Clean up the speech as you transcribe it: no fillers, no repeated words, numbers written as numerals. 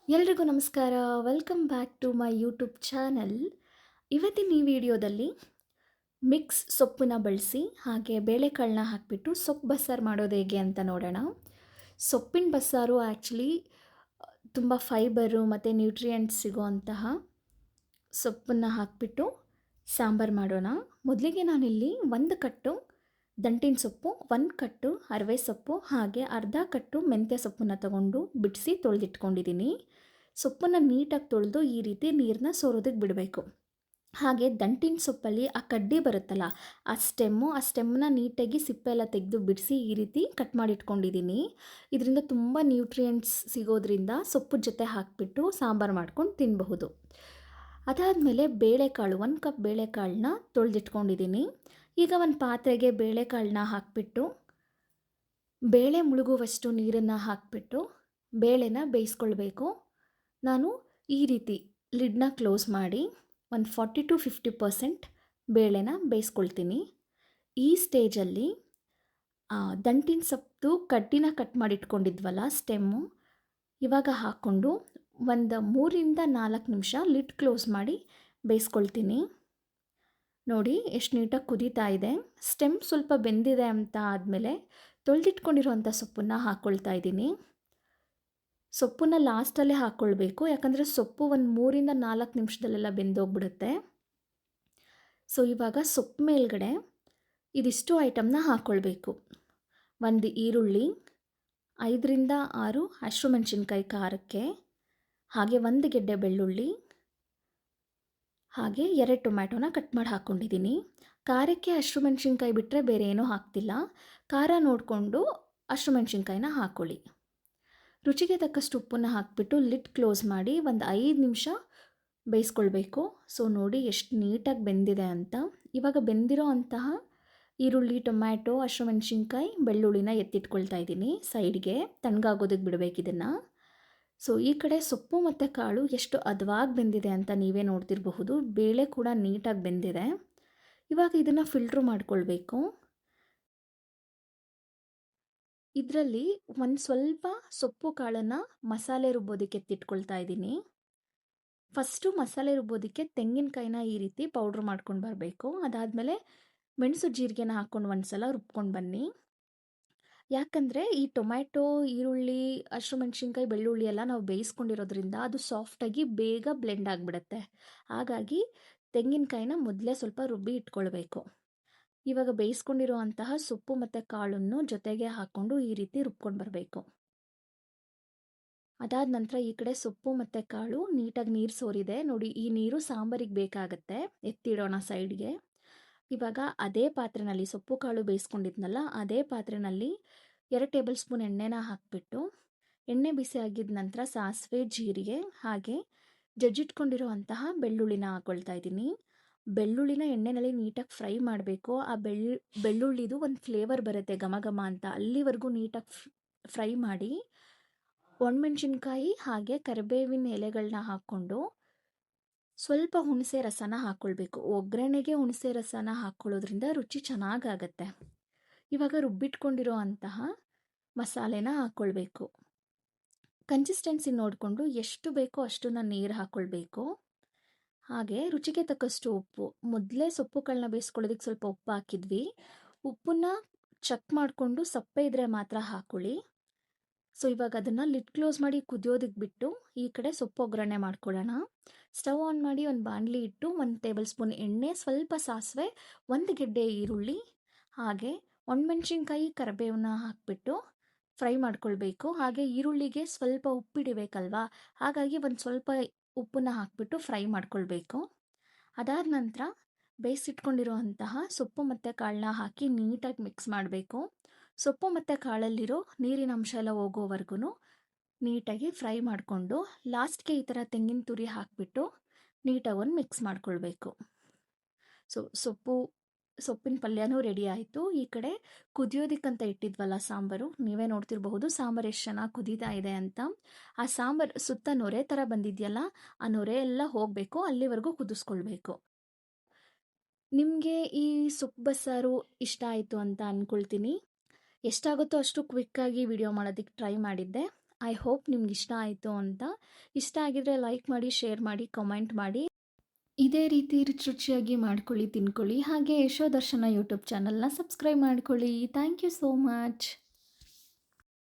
ಎಲ್ರಿಗೂ ನಮಸ್ಕಾರ. Welcome back to my YouTube channel. ಇವತ್ತಿನ ಈ ವಿಡಿಯೋದಲ್ಲಿ ಮಿಕ್ಸ್ ಸೊಪ್ಪನ್ನ ಬಳಸಿ ಹಾಗೆ ಬೇಳೆಕಾಳನ್ನ ಹಾಕಿಬಿಟ್ಟು ಸೊಪ್ಪು ಬಸ್ಸಾರು ಮಾಡೋದು ಹೇಗೆ ಅಂತ ನೋಡೋಣ. ಸೊಪ್ಪಿನ ಬಸ್ಸಾರು ಆ್ಯಕ್ಚುಲಿ ತುಂಬ ಫೈಬರು ಮತ್ತು ನ್ಯೂಟ್ರಿಯೆಂಟ್ಸ್ ಸಿಗೋವಂತಹ ಸೊಪ್ಪನ್ನು ಹಾಕಿಬಿಟ್ಟು ಸಾಂಬಾರು ಮಾಡೋಣ. ಮೊದಲಿಗೆ ನಾನಿಲ್ಲಿ 1 ಕಟ್ಟು ದಂಟಿನ ಸೊಪ್ಪು, 1 ಕಟ್ಟು ಅರವೆ ಸೊಪ್ಪು ಹಾಗೆ ಅರ್ಧ ಕಟ್ಟು ಮೆಂತ್ಯ ಸೊಪ್ಪನ್ನು ತಗೊಂಡು ಬಿಡಿಸಿ ತೊಳೆದಿಟ್ಕೊಂಡಿದ್ದೀನಿ. ಸೊಪ್ಪನ್ನು ನೀಟಾಗಿ ತೊಳೆದು ಈ ರೀತಿ ನೀರನ್ನ ಸೋರೋದಕ್ಕೆ ಬಿಡಬೇಕು. ಹಾಗೆ ದಂಟಿನ ಸೊಪ್ಪಲ್ಲಿ ಆ ಕಡ್ಡಿ ಬರುತ್ತಲ್ಲ, ಆ ಸ್ಟೆಮ್ಮನ್ನ ನೀಟಾಗಿ ಸಿಪ್ಪೆ ಎಲ್ಲ ತೆಗೆದು ಬಿಡಿಸಿ ಈ ರೀತಿ ಕಟ್ ಮಾಡಿ ಇಟ್ಕೊಂಡಿದ್ದೀನಿ. ಇದರಿಂದ ತುಂಬ ನ್ಯೂಟ್ರಿಯೆಂಟ್ಸ್ ಸಿಗೋದ್ರಿಂದ ಸೊಪ್ಪು ಜೊತೆ ಹಾಕಿಬಿಟ್ಟು ಸಾಂಬಾರು ಮಾಡ್ಕೊಂಡು ತಿನ್ನಬಹುದು. ಅದಾದಮೇಲೆ ಬೇಳೆಕಾಳು 1 ಕಪ್ ಬೇಳೆಕಾಳನ್ನ ತೊಳೆದಿಟ್ಕೊಂಡಿದ್ದೀನಿ. ಈಗ ಒಂದು ಪಾತ್ರೆಗೆ ಬೇಳೆಕಾಳನ್ನ ಹಾಕಿಬಿಟ್ಟು ಬೇಳೆ ಮುಳುಗುವಷ್ಟು ನೀರನ್ನು ಹಾಕಿಬಿಟ್ಟು ಬೇಳೆನ ಬೇಯಿಸ್ಕೊಳ್ಬೇಕು. ನಾನು ಈ ರೀತಿ ಲಿಡ್ನ ಕ್ಲೋಸ್ ಮಾಡಿ ಒಂದು 40-50% ಬೇಳೆನ ಬೇಯಿಸ್ಕೊಳ್ತೀನಿ. ಈ ಸ್ಟೇಜಲ್ಲಿ ದಂಟಿನ ಸೊಪ್ಪು ಕಡ್ಡಿನ ಕಟ್ ಮಾಡಿ ಇಟ್ಕೊಂಡಿದ್ವಲ್ಲ ಸ್ಟೆಮ್ಮು, ಇವಾಗ ಹಾಕ್ಕೊಂಡು ಒಂದು 3-4 ನಿಮಿಷ ಲಿಡ್ ಕ್ಲೋಸ್ ಮಾಡಿ ಬೇಯಿಸ್ಕೊಳ್ತೀನಿ. ನೋಡಿ ಎಷ್ಟು ನೀಟಾಗಿ ಕುದೀತಾ ಇದೆ. ಸ್ಟೆಮ್ ಸ್ವಲ್ಪ ಬೆಂದಿದೆ ಅಂತ ಆದಮೇಲೆ ತೊಳೆದಿಟ್ಕೊಂಡಿರೋಂಥ ಸೊಪ್ಪನ್ನು ಹಾಕ್ಕೊಳ್ತಾ ಇದ್ದೀನಿ. ಸೊಪ್ಪನ್ನು ಲಾಸ್ಟಲ್ಲೇ ಹಾಕ್ಕೊಳ್ಬೇಕು, ಯಾಕಂದರೆ ಸೊಪ್ಪು ಒಂದು 3-4 ನಿಮಿಷದಲ್ಲೆಲ್ಲ ಬೆಂದೋಗ್ಬಿಡುತ್ತೆ. ಸೊ ಇವಾಗ ಸೊಪ್ಪು ಮೇಲ್ಗಡೆ ಇದಿಷ್ಟು ಐಟಮ್ನ ಹಾಕ್ಕೊಳ್ಬೇಕು. 1 ಈರುಳ್ಳಿ, 5-6 ಹಸಿಮೆಣಸಿನ್ಕಾಯಿ ಖಾರಕ್ಕೆ, ಹಾಗೆ 1 ಗೆಡ್ಡೆ ಬೆಳ್ಳುಳ್ಳಿ, ಹಾಗೆ 2 ಟೊಮ್ಯಾಟೋನ ಕಟ್ ಮಾಡಿ ಹಾಕ್ಕೊಂಡಿದ್ದೀನಿ. ಖಾರಕ್ಕೆ ಹಸಿಮೆಣಸಿನ್ಕಾಯಿ ಬಿಟ್ಟರೆ ಬೇರೆ ಏನೂ ಹಾಕ್ತಿಲ್ಲ. ಖಾರ ನೋಡಿಕೊಂಡು ಹಸಿಮೆಣಸಿನ್ಕಾಯಿನ ಹಾಕ್ಕೊಳ್ಳಿ. ರುಚಿಗೆ ತಕ್ಕಷ್ಟು ಉಪ್ಪನ್ನು ಹಾಕಿಬಿಟ್ಟು ಲಿಡ್ ಕ್ಲೋಸ್ ಮಾಡಿ ಒಂದು 5 ನಿಮಿಷ ಬೇಯಿಸ್ಕೊಳ್ಬೇಕು. ಸೊ ನೋಡಿ ಎಷ್ಟು ನೀಟಾಗಿ ಬೆಂದಿದೆ ಅಂತ. ಇವಾಗ ಬೆಂದಿರೋ ಅಂತಹ ಈರುಳ್ಳಿ, ಟೊಮ್ಯಾಟೊ, ಹಸಿಮೆಣಸಿನ್ಕಾಯಿ, ಬೆಳ್ಳುಳ್ಳಿನ ಎತ್ತಿಟ್ಕೊಳ್ತಾ ಇದ್ದೀನಿ ಸೈಡ್ಗೆ. ತಣ್ಣಗಾಗೋದಕ್ಕೆ ಬಿಡಬೇಕು ಇದನ್ನು. ಸೊ ಈ ಕಡೆ ಸೊಪ್ಪು ಮತ್ತು ಕಾಳು ಎಷ್ಟು ಹದವಾಗಿ ಬೆಂದಿದೆ ಅಂತ ನೀವೇ ನೋಡ್ತಿರಬಹುದು. ಬೇಳೆ ಕೂಡ ನೀಟಾಗಿ ಬೆಂದಿದೆ. ಇವಾಗ ಇದನ್ನು ಫಿಲ್ಟ್ರ್ ಮಾಡ್ಕೊಳ್ಬೇಕು. ಇದರಲ್ಲಿ ಒಂದು ಸ್ವಲ್ಪ ಸೊಪ್ಪು ಕಾಳನ್ನು ಮಸಾಲೆ ರುಬ್ಬೋದಕ್ಕೆ ಎತ್ತಿಟ್ಕೊಳ್ತಾ ಇದ್ದೀನಿ. ಫಸ್ಟು ಮಸಾಲೆ ರುಬ್ಬೋದಕ್ಕೆ ತೆಂಗಿನಕಾಯಿನ ಈ ರೀತಿ ಪೌಡ್ರ್ ಮಾಡ್ಕೊಂಡು ಬರಬೇಕು. ಅದಾದಮೇಲೆ ಮೆಣಸು ಜೀರಿಗೆನ ಹಾಕ್ಕೊಂಡು ಒಂದು ಸಲ ರುಬ್ಕೊಂಡು ಬನ್ನಿ. ಯಾಕಂದರೆ ಈ ಟೊಮ್ಯಾಟೊ, ಈರುಳ್ಳಿ, ಹಸಿಮೆಣಸಿನ್ಕಾಯಿ, ಬೆಳ್ಳುಳ್ಳಿ ಎಲ್ಲ ನಾವು ಬೇಯಿಸ್ಕೊಂಡಿರೋದ್ರಿಂದ ಅದು ಸಾಫ್ಟಾಗಿ ಬೇಗ ಬ್ಲೆಂಡ್ ಆಗಿಬಿಡುತ್ತೆ. ಹಾಗಾಗಿ ತೆಂಗಿನಕಾಯಿನ ಮೊದಲೇ ಸ್ವಲ್ಪ ರುಬ್ಬಿ ಇಟ್ಕೊಳ್ಬೇಕು. ಇವಾಗ ಬೇಯಿಸ್ಕೊಂಡಿರೋ ಅಂತಹ ಸೊಪ್ಪು ಮತ್ತು ಕಾಳನ್ನು ಜೊತೆಗೆ ಹಾಕ್ಕೊಂಡು ಈ ರೀತಿ ರುಬ್ಕೊಂಡು ಬರಬೇಕು. ಅದಾದ ನಂತರ ಈ ಕಡೆ ಸೊಪ್ಪು ಮತ್ತು ಕಾಳು ನೀಟಾಗಿ ನೀರು ಸೋರಿದೆ ನೋಡಿ. ಈ ನೀರು ಸಾಂಬಾರಿಗೆ ಬೇಕಾಗತ್ತೆ. ಎತ್ತಿಡೋಣ ಸೈಡ್ಗೆ. ಇವಾಗ ಅದೇ ಪಾತ್ರೆಯಲ್ಲಿ ಸೊಪ್ಪು ಕಾಳು ಬೇಯಿಸ್ಕೊಂಡಿದ್ನಲ್ಲ, ಅದೇ ಪಾತ್ರೆಯಲ್ಲಿ 2 ಟೇಬಲ್ ಸ್ಪೂನ್ ಎಣ್ಣೆನ ಹಾಕಿಬಿಟ್ಟು ಎಣ್ಣೆ ಬಿಸಿ ಆಗಿದ ನಂತರ ಸಾಸಿವೆ, ಜೀರಿಗೆ ಹಾಗೆ ಜಜ್ಜಿಟ್ಕೊಂಡಿರೋ ಅಂತಹ ಬೆಳ್ಳುಳ್ಳಿನ ಹಾಕ್ಕೊಳ್ತಾ ಇದ್ದೀನಿ. ಬೆಳ್ಳುಳ್ಳಿನ ಎಣ್ಣೆಯಲ್ಲಿ ನೀಟಾಗಿ ಫ್ರೈ ಮಾಡಬೇಕು. ಆ ಬೆಳ್ಳುಳ್ಳಿದು ಒಂದು ಫ್ಲೇವರ್ ಬರುತ್ತೆ ಘಮ ಘಮ ಅಂತ. ಅಲ್ಲಿವರೆಗೂ ನೀಟಾಗಿ ಫ್ರೈ ಮಾಡಿ ಒಣಮೆಣಸಿನ್ಕಾಯಿ ಹಾಗೆ ಕರಿಬೇವಿನ ಎಲೆಗಳನ್ನ ಹಾಕ್ಕೊಂಡು ಸ್ವಲ್ಪ ಹುಣಸೆ ರಸನ ಹಾಕ್ಕೊಳ್ಬೇಕು. ಒಗ್ಗರಣೆಗೆ ಹುಣಸೆ ರಸನ ಹಾಕ್ಕೊಳ್ಳೋದ್ರಿಂದ ರುಚಿ ಚೆನ್ನಾಗಾಗತ್ತೆ. ಇವಾಗ ರುಬ್ಬಿಟ್ಕೊಂಡಿರೋ ಅಂತಹ ಮಸಾಲೆನ ಹಾಕ್ಕೊಳ್ಬೇಕು. ಕನ್ಸಿಸ್ಟೆನ್ಸಿ ನೋಡಿಕೊಂಡು ಎಷ್ಟು ಬೇಕೋ ಅಷ್ಟನ್ನ ನೀರು ಹಾಕ್ಕೊಳ್ಬೇಕು. ಹಾಗೆ ರುಚಿಗೆ ತಕ್ಕಷ್ಟು ಉಪ್ಪು. ಮೊದಲೇ ಸೊಪ್ಪು ಕಾಳನ್ನ ಬೇಯಿಸ್ಕೊಳ್ಳೋದಕ್ಕೆ ಸ್ವಲ್ಪ ಉಪ್ಪು ಹಾಕಿದ್ವಿ. ಉಪ್ಪನ್ನ ಚೆಕ್ ಮಾಡಿಕೊಂಡು ಸಪ್ಪೆ ಇದ್ದರೆ ಮಾತ್ರ ಹಾಕ್ಕೊಳ್ಳಿ. ಸೊ ಇವಾಗ ಅದನ್ನು ಲಿಡ್ ಕ್ಲೋಸ್ ಮಾಡಿ ಕುದಿಯೋದಕ್ಕೆ ಬಿಟ್ಟು ಈ ಕಡೆ ಸೊಪ್ಪು ಒಗ್ಗರಣೆ ಮಾಡ್ಕೊಳ್ಳೋಣ. ಸ್ಟವ್ ಆನ್ ಮಾಡಿ ಒಂದು ಬಾಣಲಿ ಇಟ್ಟು 1 ಟೇಬಲ್ ಸ್ಪೂನ್ ಎಣ್ಣೆ, ಸ್ವಲ್ಪ ಸಾಸಿವೆ, 1 ಗೆಡ್ಡೆ ಈರುಳ್ಳಿ ಹಾಗೆ ಒಣಮೆಣಸಿನ್ಕಾಯಿ, ಕರಿಬೇವನ್ನ ಹಾಕಿಬಿಟ್ಟು ಫ್ರೈ ಮಾಡ್ಕೊಳ್ಬೇಕು. ಹಾಗೆ ಈರುಳ್ಳಿಗೆ ಸ್ವಲ್ಪ ಉಪ್ಪಿಡಬೇಕಲ್ವಾ, ಹಾಗಾಗಿ ಒಂದು ಸ್ವಲ್ಪ ಉಪ್ಪನ್ನ ಹಾಕಿಬಿಟ್ಟು ಫ್ರೈ ಮಾಡ್ಕೊಳ್ಬೇಕು. ಅದಾದ ನಂತರ ಬೇಯಿಸಿಟ್ಕೊಂಡಿರೋ ಅಂತಹ ಸೊಪ್ಪು ಮತ್ತು ಕಾಳನ್ನ ಹಾಕಿ ನೀಟಾಗಿ ಮಿಕ್ಸ್ ಮಾಡಬೇಕು. ಸೊಪ್ಪು ಮತ್ತು ಕಾಳಲ್ಲಿರೋ ನೀರಿನ ಅಂಶ ಎಲ್ಲ ಹೋಗೋವರೆಗೂ ನೀಟಾಗಿ ಫ್ರೈ ಮಾಡಿಕೊಂಡು ಲಾಸ್ಟ್ಗೆ ಈ ಥರ ತೆಂಗಿನ ತುರಿ ಹಾಕಿಬಿಟ್ಟು ನೀಟಾಗಿ ಒಂದು ಮಿಕ್ಸ್ ಮಾಡ್ಕೊಳ್ಬೇಕು. ಸೊ ಸೊಪ್ಪಿನ ಪಲ್ಯನೂ ರೆಡಿ ಆಯಿತು. ಈ ಕಡೆ ಕುದಿಯೋದಕ್ಕಂತ ಇಟ್ಟಿದ್ವಲ್ಲ ಸಾಂಬಾರು, ನೀವೇ ನೋಡ್ತಿರಬಹುದು ಸಾಂಬಾರು ಎಷ್ಟು ಚೆನ್ನಾಗಿ ಕುದೀತಾ ಇದೆ ಅಂತ. ಆ ಸಾಂಬಾರು ಸುತ್ತ ನೊರೆ ಥರ ಬಂದಿದೆಯಲ್ಲ, ಆ ನೊರೆ ಎಲ್ಲ ಹೋಗಬೇಕು, ಅಲ್ಲಿವರೆಗೂ ಕುದಿಸ್ಕೊಳ್ಬೇಕು. ನಿಮಗೆ ಈ ಸೊಪ್ಪು ಬಸ್ಸಾರು ಇಷ್ಟ ಆಯಿತು ಅಂತ ಅಂದ್ಕೊಳ್ತೀನಿ. ಎಷ್ಟಾಗುತ್ತೋ ಅಷ್ಟು ಕ್ವಿಕ್ಕಾಗಿ ವಿಡಿಯೋ ಮಾಡೋದಕ್ಕೆ ಟ್ರೈ ಮಾಡಿದ್ದೆ. ಐ ಹೋಪ್ ನಿಮ್ಗೆ ಇಷ್ಟ ಆಯಿತು ಅಂತ. ಇಷ್ಟ ಆಗಿದ್ರೆ ಲೈಕ್ ಮಾಡಿ, ಶೇರ್ ಮಾಡಿ, ಕಮೆಂಟ್ ಮಾಡಿ. ಇದೇ ರೀತಿ ರುಚಿಯಾಗಿ ಮಾಡ್ಕೊಳ್ಳಿ, ತಿನ್ಕೊಳ್ಳಿ. ಹಾಗೆ ಯಶೋದರ್ಶನ ಯೂಟ್ಯೂಬ್ ಚಾನಲ್‌ನ ಸಬ್ಸ್ಕ್ರೈಬ್ ಮಾಡ್ಕೊಳ್ಳಿ. Thank you so much.